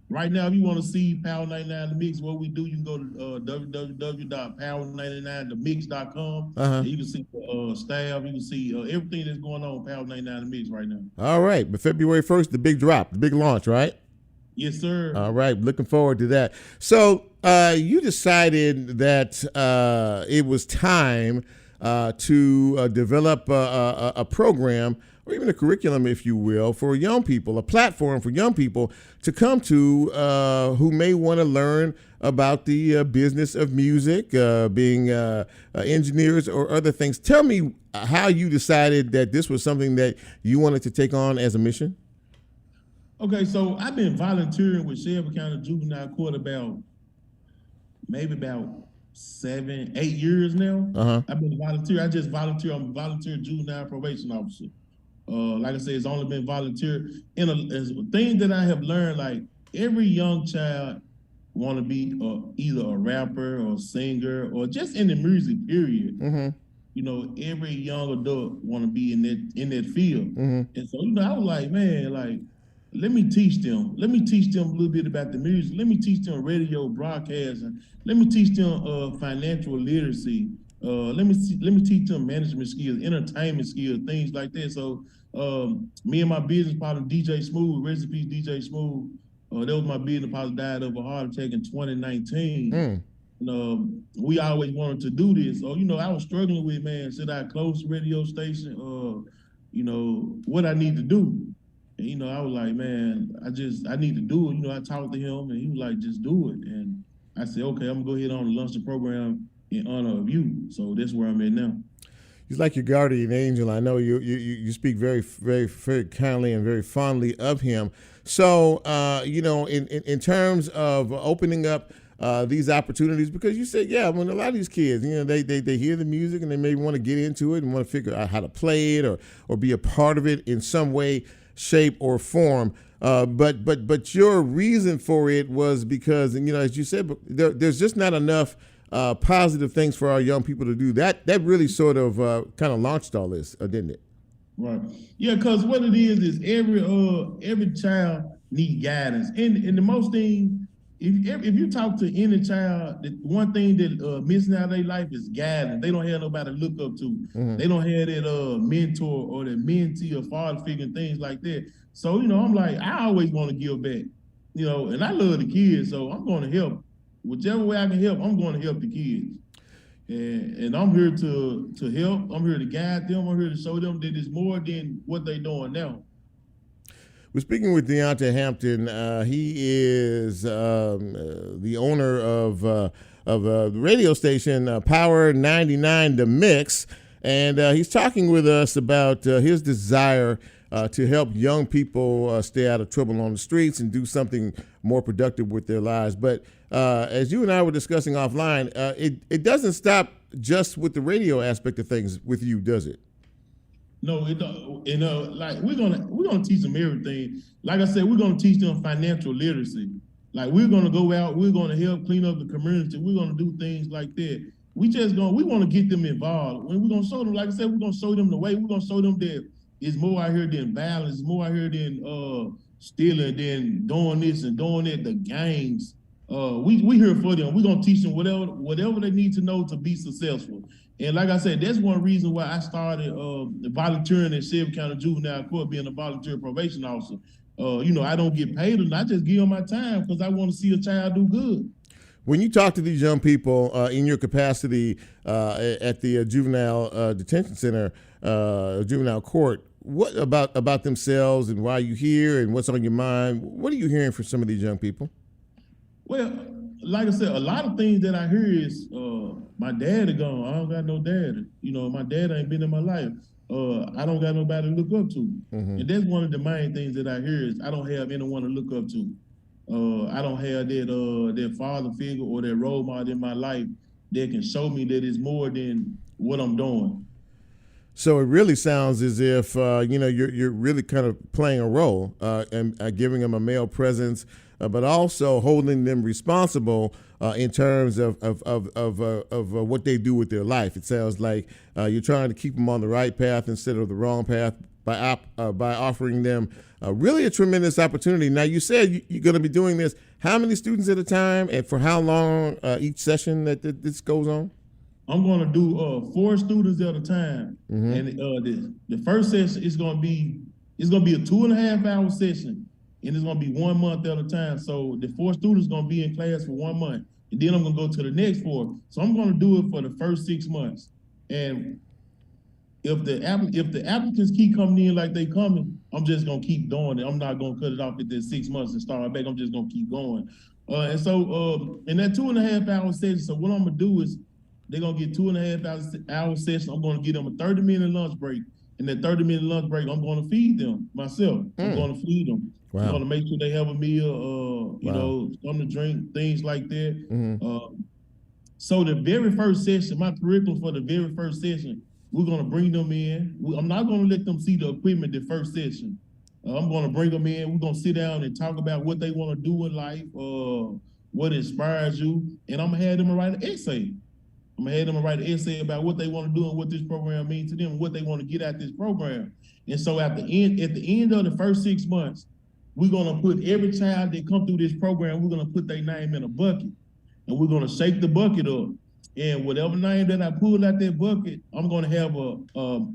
Speaker 10: Right now, if you want to see Power 99 The Mix, what we do, you can go to www.power99themix.com. And you can see the staff, you can see everything that's going on with Power 99 The Mix right now.
Speaker 2: All right, but February 1st, the big drop, the big launch, right?
Speaker 10: Yes, sir.
Speaker 2: All right, looking forward to that. So you decided that it was time to develop a program, or even a curriculum, if you will, for young people, a platform for young people to come to who may want to learn about the business of music, being engineers or other things. Tell me how you decided that this was something that you wanted to take on as a mission.
Speaker 10: Okay, so I've been volunteering with Shelby County Juvenile Court about 7-8 years now. I've been volunteering. I just volunteer. I'm a volunteer juvenile probation officer. Like I said, it's only been volunteer. And a thing that I have learned, like every young child want to be either a rapper or a singer or just in the music period. you know, every young adult want to be in that field. And so, you know, I was like, man, like, let me teach them. Let me teach them a little bit about the music. Let me teach them radio broadcasting. Let me teach them financial literacy. Let me teach them management skills, entertainment skills, things like that. So me and my business partner, DJ Smooth, rest in peace, DJ Smooth. That was my business partner, died of a heart attack in 2019. And, we always wanted to do this. So, you know, I was struggling with, man, should I close the radio station? You know, what I need to do. And, you know, I was like, man, I need to do it. You know, I talked to him and he was like, just do it. And I said, okay, I'm gonna go ahead on and launch the program in honor of you. So that's where I'm at now.
Speaker 2: He's like your guardian angel. I know you speak very, very, very kindly and very fondly of him. So, you know, in terms of opening up these opportunities, because you said, yeah, when a lot of these kids, you know, they hear the music and they may want to get into it and want to figure out how to play it or be a part of it in some way, shape, or form. But your reason for it was because, you know, as you said, there's just not enough positive things for our young people to do. That really sort of kind of launched all this, didn't it?
Speaker 10: Right. Yeah, because what it is every child needs guidance. And the most thing, if you talk to any child, the one thing that missing out of their life is guidance. They don't have nobody to look up to. They don't have that mentor or that mentee or father figure and things like that. So, you know, I'm like, I always want to give back, you know, and I love the kids, so I'm going to help. Whichever way I can help, I'm going to help the kids. And I'm here to help. I'm here to guide them. I'm here to show them that it's more than what they're doing now.
Speaker 2: We're speaking with Deonta Hampton. He is the owner of the radio station Power 99 The Mix, and he's talking with us about his desire to help young people stay out of trouble on the streets and do something more productive with their lives. But as you and I were discussing offline, it doesn't stop just with the radio aspect of things with you, does it?
Speaker 10: No, it don't. You know, like we're gonna teach them everything. Like I said, we're gonna teach them financial literacy. Like we're gonna go out, we're gonna help clean up the community. We're gonna do things like that. We want to get them involved. When we're gonna show them, like I said, we're gonna show them the way. We're gonna show them that it's more out here than violence. It's more out here than stealing, than doing this and doing that. The gangs. We here for them. We're gonna teach them whatever they need to know to be successful. And like I said, that's one reason why I started volunteering at Shelby County Juvenile Court, being a volunteer probation officer. You know, I don't get paid, and I just give them my time because I want to see a child do good.
Speaker 2: When you talk to these young people in your capacity at the juvenile detention center, juvenile court, what about themselves and why you here and what's on your mind? What are you hearing from some of these young people?
Speaker 10: Well, like I said, a lot of things that I hear is my dad is gone. I don't got no dad. You know, my dad ain't been in my life. I don't got nobody to look up to. And that's one of the main things that I hear is I don't have anyone to look up to. I don't have that father figure or that role model in my life that can show me that it's more than what I'm doing.
Speaker 2: So it really sounds as if you know you're really kind of playing a role and giving them a male presence, but also holding them responsible in terms of what they do with their life. It sounds like you're trying to keep them on the right path instead of the wrong path by offering them really a tremendous opportunity. Now, you said you're going to be doing this. How many students at a time, and for how long each session that this goes on?
Speaker 10: I'm going to do 4 students at a time, and the first session is going to be a 2.5 hour session, and it's going to be 1 month at a time. So the 4 students going to be in class for 1 month, and then I'm going to go to the next 4. So I'm going to do it for the first 6 months, and if the applicants keep coming in like they coming, I'm just gonna keep doing it. I'm not gonna cut it off at the 6 months and start back. I'm just gonna keep going. And so in that 2.5 hour session, so what I'm gonna do is they're gonna get 2.5 hour session. I'm gonna give them a 30-minute lunch break. In that 30-minute lunch break, I'm gonna feed them myself. I'm gonna feed them.
Speaker 2: Wow.
Speaker 10: I'm gonna make sure they have a meal, you know, something to drink, things like that. So the very first session, my curriculum for the very first session, we're going to bring them in. I'm not going to let them see the equipment the first session. I'm going to bring them in. We're going to sit down and talk about what they want to do in life, what inspires you. And I'm going to have them write an essay. I'm I'm gonna have them write an essay about what they want to do and what this program means to them, and what they want to get out this program. And so at the end of the first 6 months, we're gonna put every child that come through this program, we're gonna put their name in a bucket, and we're gonna shake the bucket up. And whatever name that I pull out that bucket, I'm gonna have a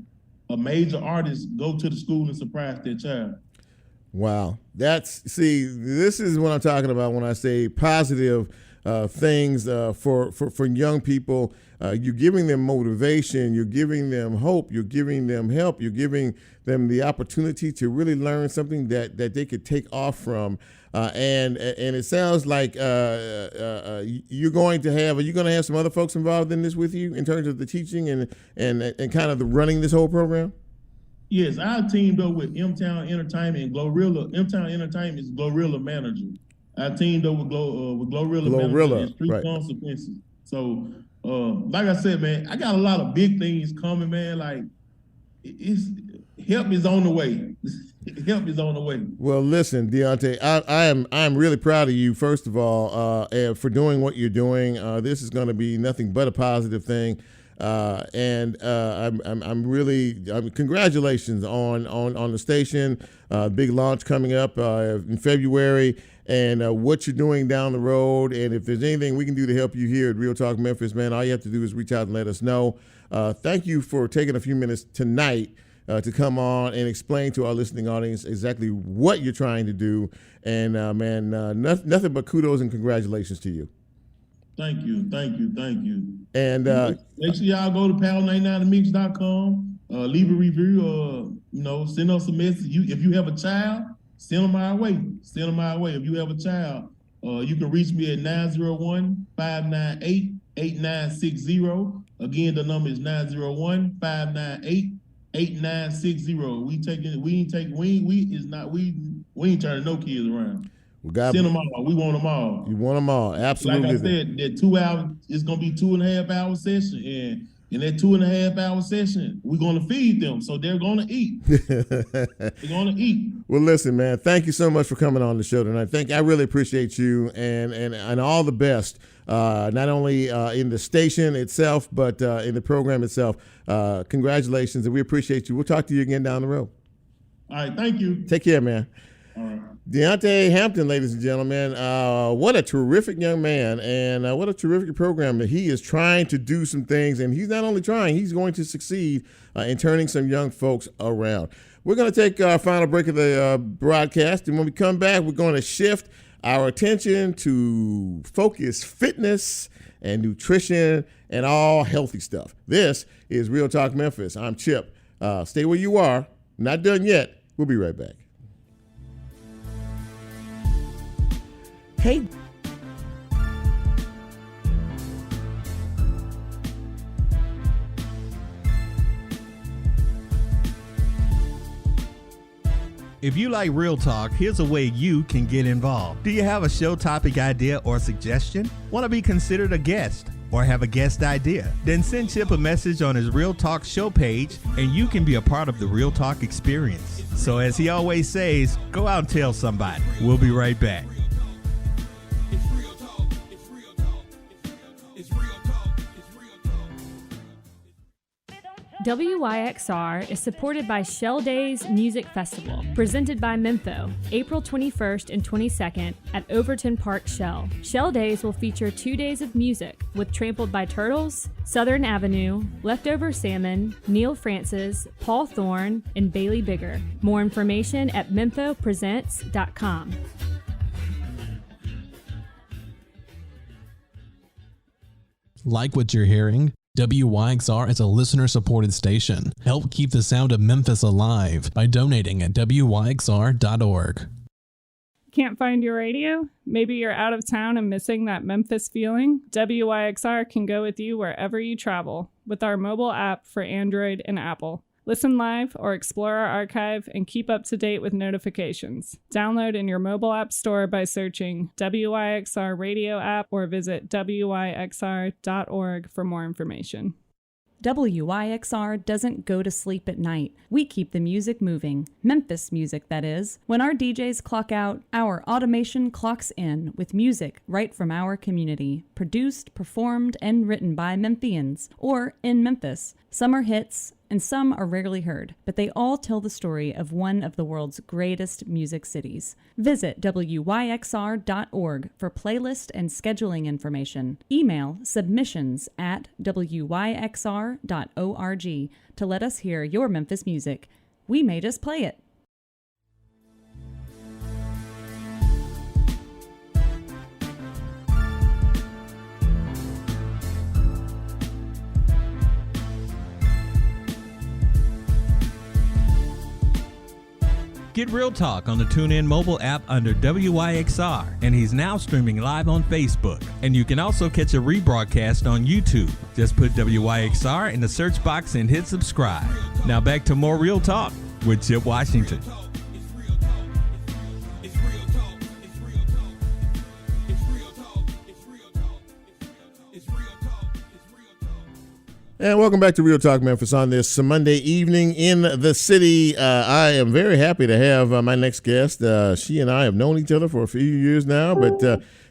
Speaker 10: major artist go to the school and surprise that child.
Speaker 2: Wow. This is what I'm talking about when I say positive things for young people. You're giving them motivation, you're giving them hope, you're giving them help, you're giving them the opportunity to really learn something that they could take off from. And it sounds like are you going to have some other folks involved in this with you in terms of the teaching and kind of the running this whole program?
Speaker 10: Yes, I teamed up with M-Town Entertainment and Glorilla. M-Town Entertainment is Glorilla manager. I teamed up with Glorilla manager and Street
Speaker 2: right.
Speaker 10: Consequences. So, like I said, man, I got a lot of big things coming, man. Like, help is on the way. Help is on the way.
Speaker 2: Well, listen, Deonta, I'm really proud of you, first of all, for doing what you're doing. This is going to be nothing but a positive thing. I'm congratulations on the station, big launch coming up in February, and what you're doing down the road. And if there's anything we can do to help you here at Real Talk Memphis, man, all you have to do is reach out and let us know. Thank you for taking a few minutes tonight to come on and explain to our listening audience exactly what you're trying to do. And nothing but kudos and congratulations to you.
Speaker 10: Thank you.
Speaker 2: And
Speaker 10: make sure y'all go to power99mix.com, leave a review, send us a message. If you have a child, send them our way. If you have a child, you can reach me at 901-598-8960. Again, the number is 901-598-8960. We ain't turning no kids around. Send them all. We want them all.
Speaker 2: You want them all. Absolutely.
Speaker 10: Like I said, that 2 hours, it's going to be 2.5 hour session. And in that 2.5 hour session, we're going to feed them. So they're going to eat. They're going to eat.
Speaker 2: Well, listen, man, thank you so much for coming on the show tonight. I really appreciate you and all the best, not only in the station itself, but in the program itself. Congratulations, and we appreciate you. We'll talk to you again down the road.
Speaker 10: All right. Thank you.
Speaker 2: Take care, man.
Speaker 10: All right.
Speaker 2: Deonta Hampton, ladies and gentlemen, what a terrific young man, and what a terrific program that he is trying to do some things, and he's not only trying, he's going to succeed in turning some young folks around. We're going to take our final break of the broadcast, and when we come back, we're going to shift our attention to focus fitness and nutrition and all healthy stuff. This is Real Talk Memphis. I'm Chip. Stay where you are. Not done yet. We'll be right back. Hey.
Speaker 5: If you like Real Talk, here's a way you can get involved. Do you have a show topic idea or suggestion? Want to be considered a guest or have a guest idea? Then send Chip a message on his Real Talk show page and you can be a part of the Real Talk experience. So as he always says, go out and tell somebody. We'll be right back.
Speaker 13: WYXR is supported by Shell Days Music Festival, presented by Mentho, April 21st and 22nd at Overton Park Shell. Shell Days will feature 2 days of music with Trampled by Turtles, Southern Avenue, Leftover Salmon, Neil Francis, Paul Thorne, and Bailey Bigger. More information at menthopresents.com.
Speaker 14: Like what you're hearing? WYXR is a listener-supported station. Help keep the sound of Memphis alive by donating at WYXR.org.
Speaker 15: Can't find your radio? Maybe you're out of town and missing that Memphis feeling? WYXR can go with you wherever you travel with our mobile app for Android and Apple. Listen live or explore our archive and keep up to date with notifications. Download in your mobile app store by searching WYXR radio app or visit WYXR.org for more information.
Speaker 16: WYXR doesn't go to sleep at night. We keep the music moving. Memphis music, that is. When our DJs clock out, our automation clocks in with music right from our community. Produced, performed, and written by Memphians, or in Memphis. Some are hits, and some are rarely heard, but they all tell the story of one of the world's greatest music cities. Visit WYXR.org for playlist and scheduling information. Email submissions@WYXR.org to let us hear your Memphis music. We may just play it.
Speaker 5: Get Real Talk on the TuneIn mobile app under WYXR, and he's now streaming live on Facebook. And you can also catch a rebroadcast on YouTube. Just put WYXR in the search box and hit subscribe. Now back to more Real Talk with Chip Washington.
Speaker 2: And welcome back to Real Talk Memphis on this Monday evening in the city. I am very happy to have my next guest. She and I have known each other for a few years now, but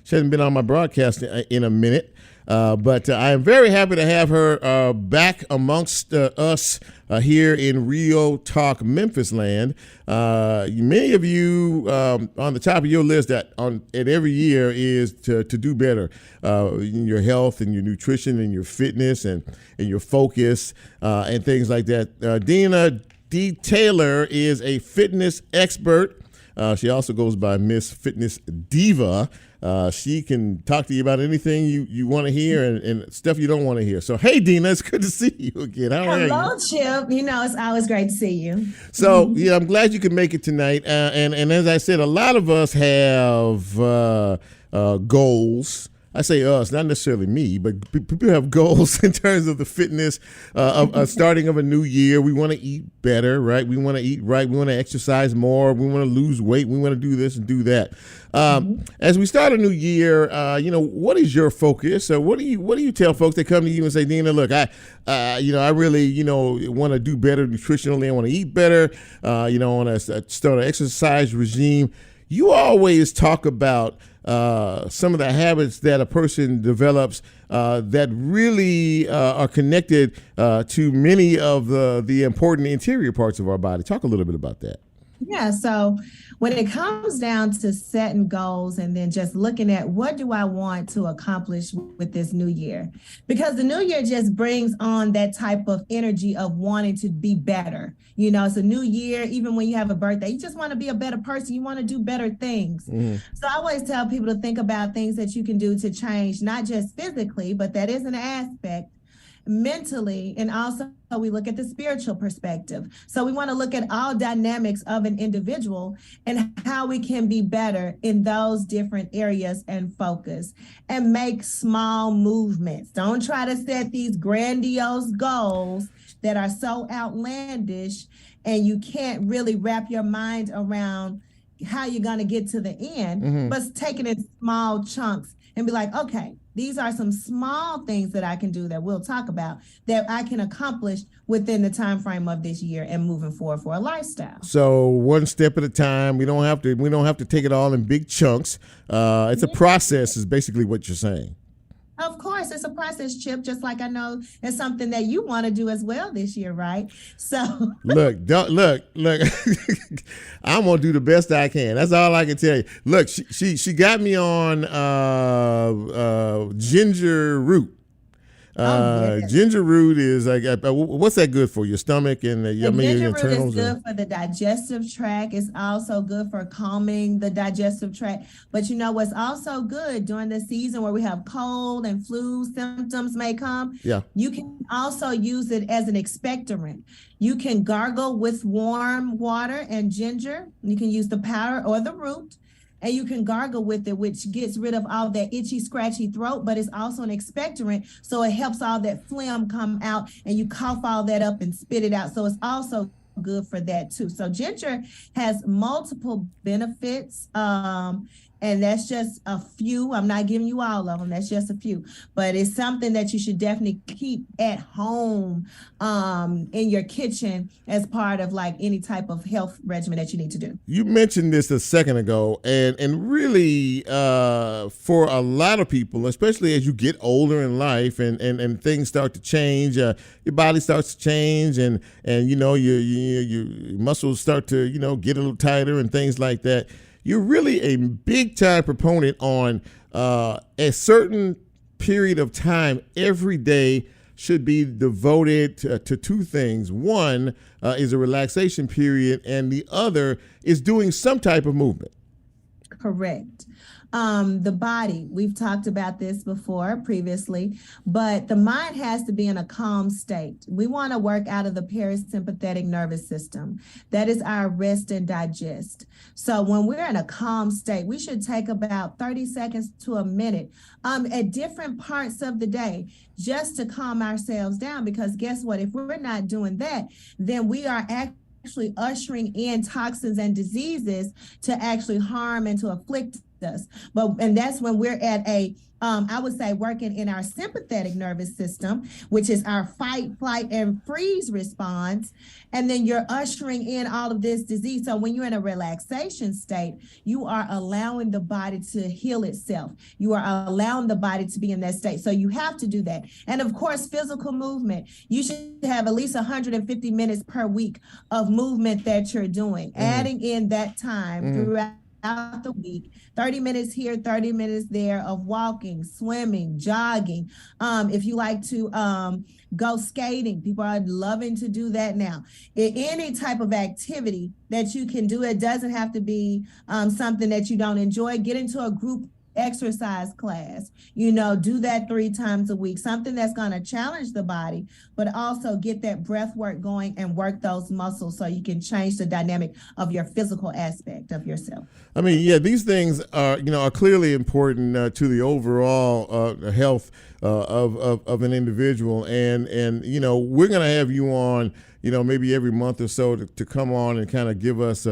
Speaker 2: she hasn't been on my broadcast in a minute. But I am very happy to have her back amongst us here in Real Talk Memphis land. Many of you on the top of your list at every year is to do better in your health and your nutrition and your fitness and your focus and things like that. Deana D. Taylor is a fitness expert. She also goes by Miss Fitness Diva. She can talk to you about anything you want to hear and stuff you don't want to hear. So, hey, Deana, it's good to see you again. How are you?
Speaker 17: Hello, Chip. It's always great to see you.
Speaker 2: So, yeah, I'm glad you could make it tonight. And as I said, a lot of us have goals. I say us, not necessarily me, but people have goals in terms of the fitness of starting of a new year. We want to eat better, right? We want to eat right. We want to exercise more. We want to lose weight. We want to do this and do that. As we start a new year, what is your focus? What do you tell folks that come to you and say, Deana, look, I really, want to do better nutritionally. I want to eat better. I want to start an exercise regime. You always talk about some of the habits that a person develops that really are connected to many of the important interior parts of our body. Talk a little bit about that.
Speaker 17: Yeah, so when it comes down to setting goals and then just looking at what do I want to accomplish with this new year, because the new year just brings on that type of energy of wanting to be better. It's a new year. Even when you have a birthday, you just want to be a better person. You want to do better things. Mm-hmm. So I always tell people to think about things that you can do to change, not just physically, but that is an aspect, mentally, and also we look at the spiritual perspective. So we want to look at all dynamics of an individual and how we can be better in those different areas and focus and make small movements. Don't try to set these grandiose goals that are so outlandish and you can't really wrap your mind around how you're going to get to the end, but take it in small chunks and be like, okay, these are some small things that I can do that we'll talk about that I can accomplish within the time frame of this year and moving forward for a lifestyle.
Speaker 2: So one step at a time. We don't have to take it all in big chunks. It's a process is basically what you're saying.
Speaker 17: Of course, it's a process, Chip, just like I know it's something that you want to do as well this year, right? So
Speaker 2: look, I'm gonna do the best I can. That's all I can tell you. Look, she got me on ginger root. Ginger root is like, what's that good for? Your stomach and your internals?
Speaker 17: Ginger root is good for the digestive tract. It's also good for calming the digestive tract. But what's also good during the season where we have cold and flu symptoms may come? Yeah. You can also use it as an expectorant. You can gargle with warm water and ginger. You can use the powder or the root. And you can gargle with it, which gets rid of all that itchy, scratchy throat, but it's also an expectorant. So it helps all that phlegm come out and you cough all that up and spit it out. So it's also good for that too. So ginger has multiple benefits. And that's just a few. I'm not giving you all of them. That's just a few. But it's something that you should definitely keep at home in your kitchen as part of like any type of health regimen that you need to do.
Speaker 2: You mentioned this a second ago, and really for a lot of people, especially as you get older in life and things start to change, your body starts to change, and you know your muscles start to get a little tighter and things like that. You're really a big time proponent on a certain period of time every day should be devoted to two things. One is a relaxation period, and the other is doing some type of movement.
Speaker 17: Correct. The body, we've talked about this before previously, but the mind has to be in a calm state. We want to work out of the parasympathetic nervous system. That is our rest and digest. So when we're in a calm state, we should take about 30 seconds to a minute at different parts of the day just to calm ourselves down, because guess what? If we're not doing that, then we are actually ushering in toxins and diseases to actually harm and to afflict us. And that's when we're at I would say working in our sympathetic nervous system, which is our fight, flight, and freeze response. And then you're ushering in all of this disease. So when you're in a relaxation state, you are allowing the body to heal itself. You are allowing the body to be in that state. So you have to do that. And of course, physical movement. You should have at least 150 minutes per week of movement that you're doing, adding in that time throughout the week, 30 minutes here, 30 minutes there of walking, swimming, jogging. If you like to go skating, people are loving to do that now. Any type of activity that you can do, it doesn't have to be something that you don't enjoy. Get into a group exercise class, do that 3 times a week, something that's going to challenge the body, but also get that breath work going and work those muscles so you can change the dynamic of your physical aspect of yourself.
Speaker 2: I mean, yeah, these things are clearly important to the overall health of an individual, and we're going to have you on maybe every month or so to come on and kind of give us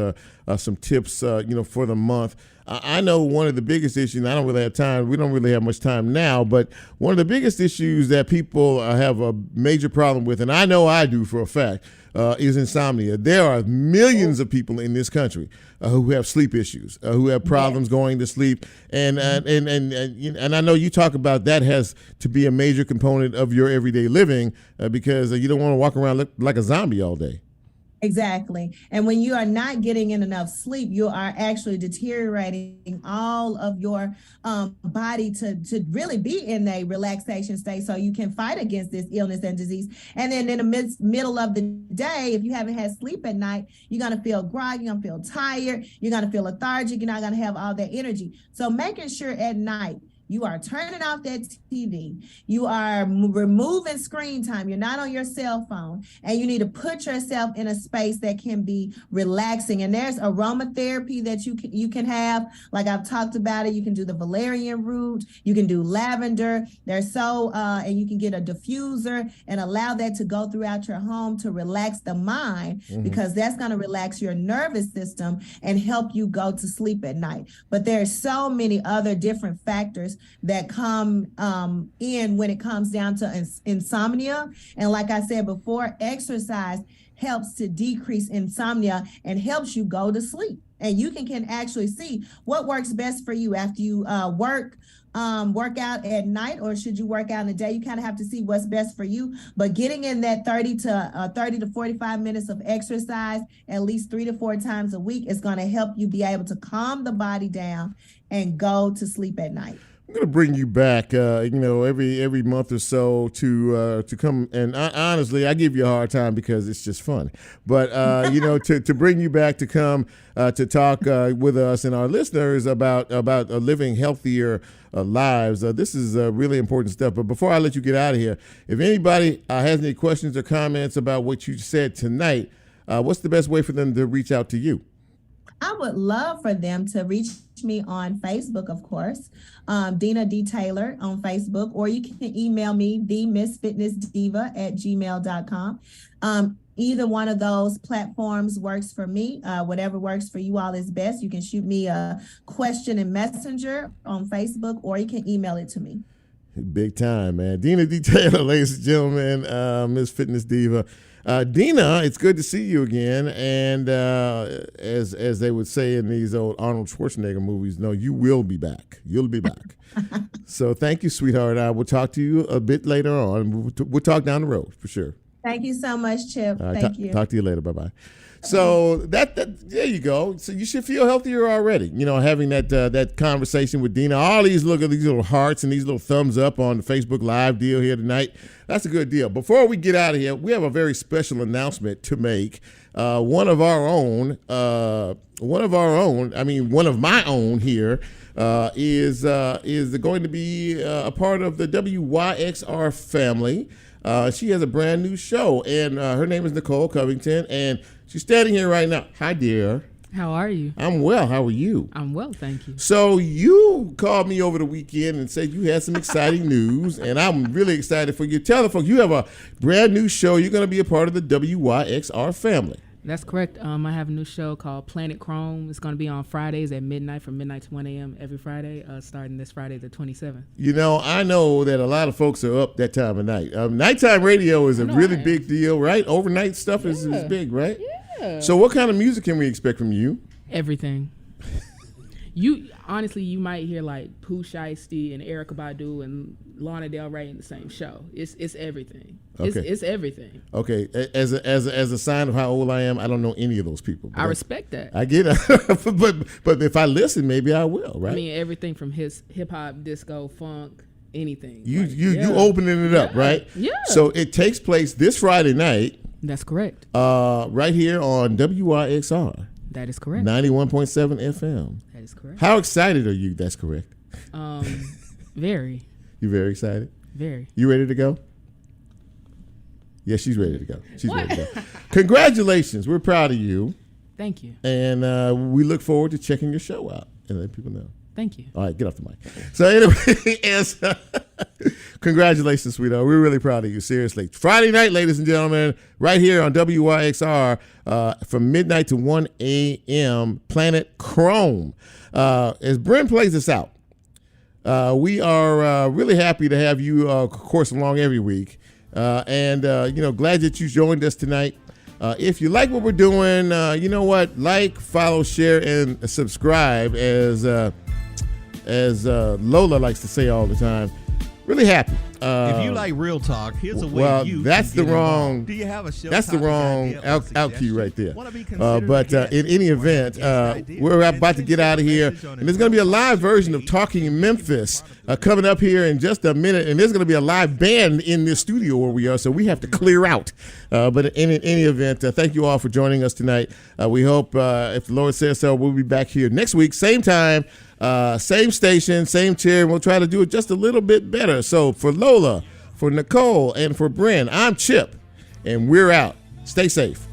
Speaker 2: some tips for the month. I know one of the biggest issues, and I don't really have time, we don't really have much time now, but one of the biggest issues that people have a major problem with, and I know I do for a fact, is insomnia. There are millions of people in this country who have sleep issues, who have problems going to sleep, and I know you talk about that has to be a major component of your everyday living because you don't want to walk around like a zombie all day.
Speaker 17: Exactly. And when you are not getting in enough sleep, you are actually deteriorating all of your body to really be in a relaxation state so you can fight against this illness and disease. And then in the middle of the day, if you haven't had sleep at night, you're going to feel groggy, you're going to feel tired, you're going to feel lethargic, you're not going to have all that energy. So making sure at night you are turning off that TV. You are removing screen time. You're not on your cell phone. And you need to put yourself in a space that can be relaxing. And there's aromatherapy that you can have. Like I've talked about it. You can do the valerian root. You can do lavender. And you can get a diffuser and allow that to go throughout your home to relax the mind, because that's going to relax your nervous system and help you go to sleep at night. But there's so many other different factors that come in when it comes down to insomnia. And like I said before, exercise helps to decrease insomnia and helps you go to sleep. And you can actually see what works best for you after you work out at night, or should you work out in the day? You kind of have to see what's best for you. But getting in that 30 to 45 minutes of exercise at least 3 to 4 times a week is going to help you be able to calm the body down and go to sleep at night.
Speaker 2: I'm going to bring you back, every month or so to come. And honestly, I give you a hard time because it's just fun. But, to bring you back to come to talk with us and our listeners about living healthier lives. This is really important stuff. But before I let you get out of here, if anybody has any questions or comments about what you said tonight, what's the best way for them to reach out to you?
Speaker 17: I would love for them to reach me on Facebook, of course, Deana D. Taylor on Facebook, or you can email me, themissfitnessdiva@gmail.com. Either one of those platforms works for me. Whatever works for you all is best. You can shoot me a question in Messenger on Facebook, or you can email it to me.
Speaker 2: Big time, man. Deana D. Taylor, ladies and gentlemen, Miss Fitness Diva. Deana, it's good to see you again. And as they would say in these old Arnold Schwarzenegger movies, no, you will be back. You'll be back. So thank you, sweetheart. I will talk to you a bit later on. We'll talk down the road for sure.
Speaker 17: Thank you so much, Chip.
Speaker 2: All right,
Speaker 17: Thank you.
Speaker 2: Talk to you later. Bye-bye. So that there you go. So you should feel healthier already. You know, having that conversation with Deana. All these little hearts and these little thumbs up on the Facebook Live deal here tonight. That's a good deal. Before we get out of here, we have a very special announcement to make. One of my own here is going to be a part of the WYXR family. She has a brand new show, and her name is Nicole Covington, and she's standing here right now. Hi, dear.
Speaker 18: How are you?
Speaker 2: I'm well. How are you?
Speaker 18: I'm well, thank you.
Speaker 2: So you called me over the weekend and said you had some exciting news, and I'm really excited for you. Tell the folks, you have a brand new show. You're going to be a part of the WYXR family.
Speaker 18: That's correct. I have a new show called Planet Chrome. It's going to be on Fridays at midnight, from midnight to 1 a.m. every Friday, starting this Friday, the 27th.
Speaker 2: You know, I know that a lot of folks are up that time of night. Nighttime radio is a really big deal, right? Overnight stuff is big, right?
Speaker 18: Yeah.
Speaker 2: So what kind of music can we expect from you?
Speaker 18: Everything. Honestly, you might hear like Pooh Shiesty and Erykah Badu and Lana Del Rey in the same show. It's everything.
Speaker 2: Okay.
Speaker 18: It's everything.
Speaker 2: Okay. As a sign of how old I am, I don't know any of those people.
Speaker 18: I respect that.
Speaker 2: I get it. but if I listen, maybe I will, right?
Speaker 18: I mean, everything from hip hop, disco, funk, anything.
Speaker 2: You opening it up, right?
Speaker 18: Yeah.
Speaker 2: So it takes place this Friday night.
Speaker 18: That's correct.
Speaker 2: Right here on WYXR.
Speaker 18: That is correct.
Speaker 2: 91.7 FM.
Speaker 18: That is correct.
Speaker 2: How excited are you? That's correct.
Speaker 18: Very.
Speaker 2: You very excited?
Speaker 18: Very.
Speaker 2: You ready to go? Yeah, she's ready to go. She's ready to go. Congratulations. We're proud of you.
Speaker 18: Thank you.
Speaker 2: And we look forward to checking your show out and letting people know.
Speaker 18: Thank you.
Speaker 2: All right, get off the mic. So anyway, congratulations, sweetheart. We're really proud of you, seriously. Friday night, ladies and gentlemen, right here on WYXR from midnight to 1 a.m., Planet Chrome. As Brent plays this out, we are really happy to have you, of course, along every week. And glad that you joined us tonight. If you like what we're doing, you know what? Like, follow, share, and subscribe, as Lola likes to say all the time. Really happy.
Speaker 5: If you like real talk, here's a way you
Speaker 2: that's
Speaker 5: can
Speaker 2: the
Speaker 5: get
Speaker 2: wrong.
Speaker 5: involved. Do you have a show?
Speaker 2: That's the wrong out cue right there. But
Speaker 5: a
Speaker 2: in any event, we're about to get out of here, and there's going to be a live version of Talking in Memphis coming up here in just a minute, and there's going to be a live band in this studio where we are, so we have to clear out. But in any event, thank you all for joining us tonight. We hope, if the Lord says so, we'll be back here next week, same time. Same station, same chair, and we'll try to do it just a little bit better. So for Lola, for Nicole, and for Bryn, I'm Chip, and we're out. Stay safe.